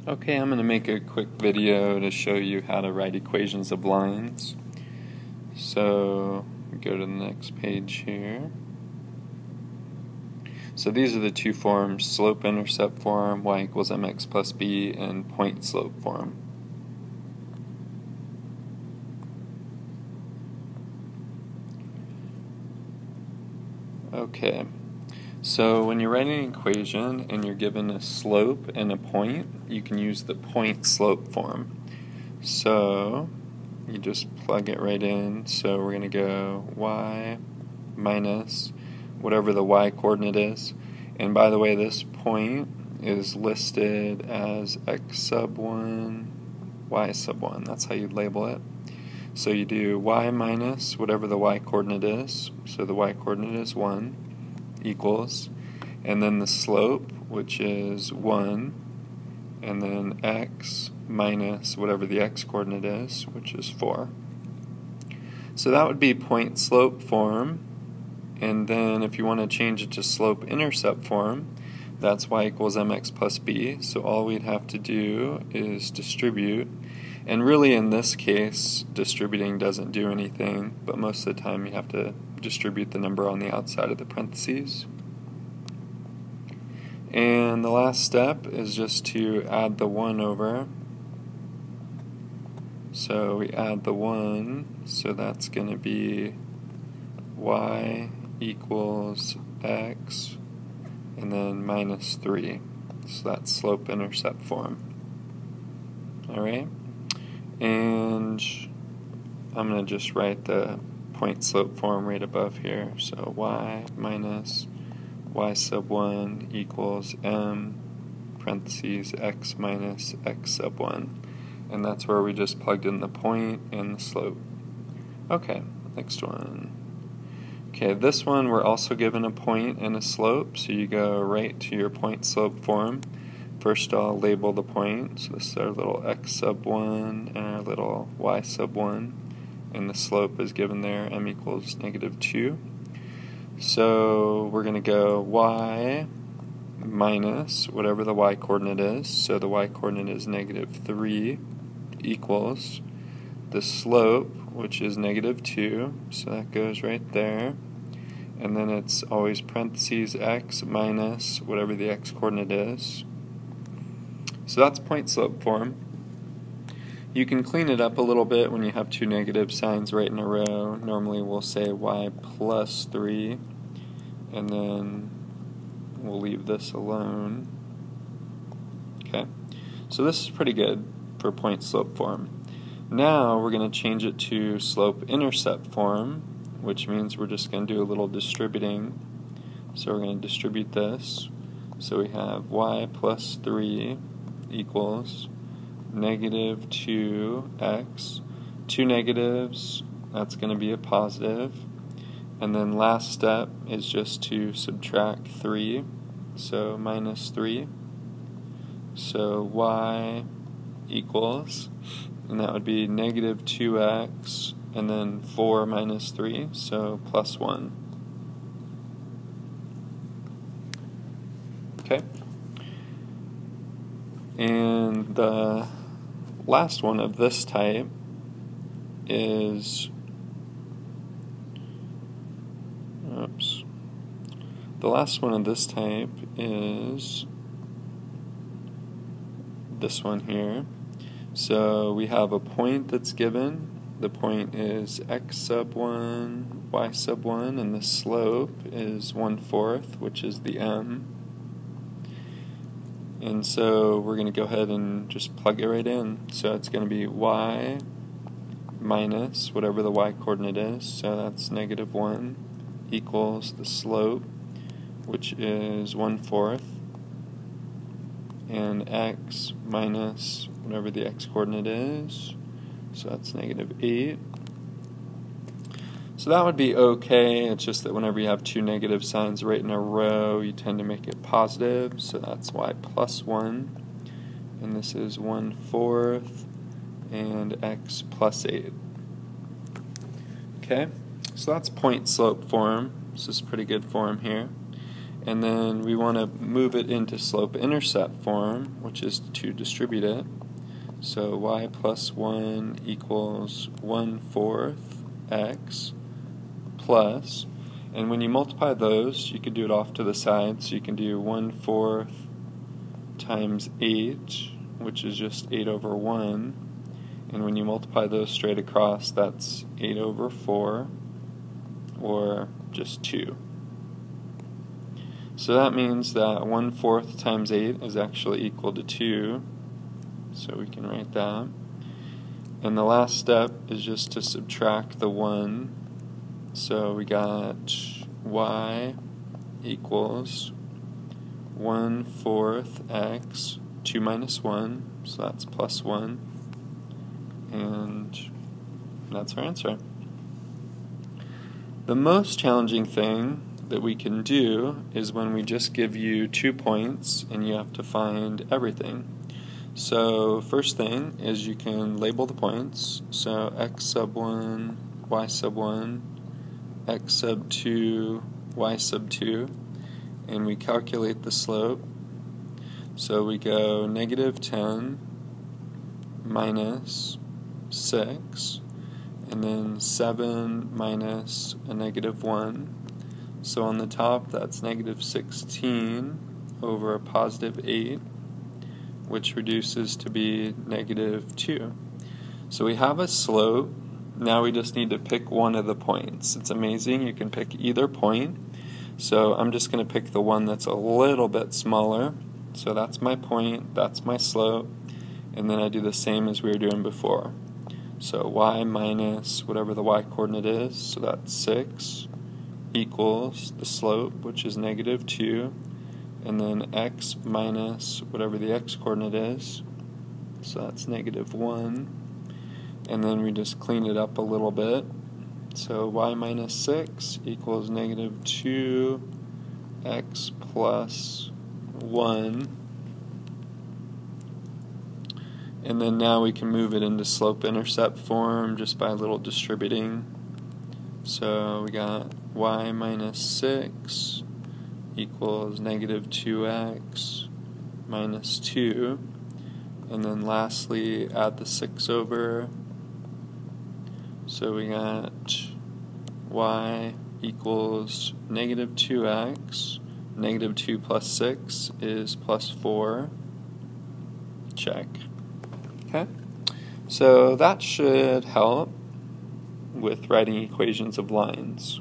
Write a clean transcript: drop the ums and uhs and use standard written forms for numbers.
Okay, I'm going to make a quick video to show you how to write equations of lines. So, go to the next page here. So these are the two forms, slope-intercept form, y equals mx plus b, and point-slope form. Okay, so when you're writing an equation and you're given a slope and a point, you can use the point-slope form. So you just plug it right in. So we're going to go y minus whatever the y coordinate is. And by the way, this point is listed as x sub 1, y sub 1. That's how you label it. So you do y minus whatever the y coordinate is. So the y coordinate is 1 equals, and then the slope, which is 1, and then x minus whatever the x coordinate is, which is 4. So that would be point-slope form, and then if you want to change it to slope-intercept form, that's y equals mx plus b, so all we'd have to do is distribute, and really in this case distributing doesn't do anything, but most of the time you have to distribute the number on the outside of the parentheses. And the last step is just to add the 1 over. So we add the 1, so that's going to be y equals x, and then minus 3. So that's slope-intercept form. Alright? And I'm going to just write the point-slope form right above here. So y minus y sub 1 equals m parentheses x minus x sub 1. And that's where we just plugged in the point and the slope. Okay, next one. Okay, this one we're also given a point and a slope, so you go right to your point-slope form. First I'll label the point, so this is our little x sub 1 and our little y sub 1, and the slope is given there, m equals negative 2. So we're going to go y minus whatever the y coordinate is, so the y coordinate is negative 3, equals the slope, which is negative 2, so that goes right there, and then it's always parentheses x minus whatever the x coordinate is. So that's point-slope form. You can clean it up a little bit when you have two negative signs right in a row. Normally we'll say y plus 3, and then we'll leave this alone. Okay, so this is pretty good for point-slope form. Now we're going to change it to slope-intercept form, which means we're just going to do a little distributing. So we're going to distribute this. So we have y plus 3 equals negative 2x. Two negatives, that's going to be a positive. And then last step is just to subtract 3, so minus 3. So y equals, and that would be negative 2x, and then 4 minus 3, so plus 1. Okay? And the last one of this type is, the last one of this type is this one here. So we have a point that's given. The point is x sub 1, y sub 1, and the slope is 1/4, which is the m. And so we're going to go ahead and just plug it right in. So it's going to be y minus whatever the y coordinate is, so that's negative 1, equals the slope, which is 1/4, and x minus whatever the x coordinate is, so that's negative 8. So that would be okay, it's just that whenever you have two negative signs right in a row, you tend to make it positive, so that's y plus 1, and this is 1/4, and x plus 8. Okay, so that's point-slope form. This is pretty good form here. And then we want to move it into slope-intercept form, which is to distribute it. So y plus 1 equals 1/4 x plus, and when you multiply those, you can do it off to the side, so you can do 1/4 times 8, which is just 8 over 1, and when you multiply those straight across, that's 8 over 4, or just 2. So that means that 1/4 times 8 is actually equal to 2, so we can write that. And the last step is just to subtract the 1, so we got y equals 1/4 x, 2 minus 1, so that's plus 1, and that's our answer. The most challenging thing that we can do is when we just give you 2 points and you have to find everything. So first thing is you can label the points, so x sub 1, y sub 1, x sub 2, y sub 2, and we calculate the slope. So we go -10 minus 6, and then 7 minus a -1. So on the top, that's -16 over a positive 8, which reduces to be -2. So we have a slope. Now we just need to pick one of the points. It's amazing. You can pick either point. So I'm just going to pick the one that's a little bit smaller. So that's my point, that's my slope, and then I do the same as we were doing before. So y minus whatever the y coordinate is, so that's 6, equals the slope, which is -2, and then x minus whatever the x coordinate is, so that's -1, and then we just clean it up a little bit. So y minus 6 equals -2 x plus 1, and then now we can move it into slope-intercept form just by a little distributing. So we got y minus 6 equals -2x minus 2, and then lastly add the 6 over. So we got y equals -2x, -2 plus 6 is plus 4, check. Okay, so that should help with writing equations of lines.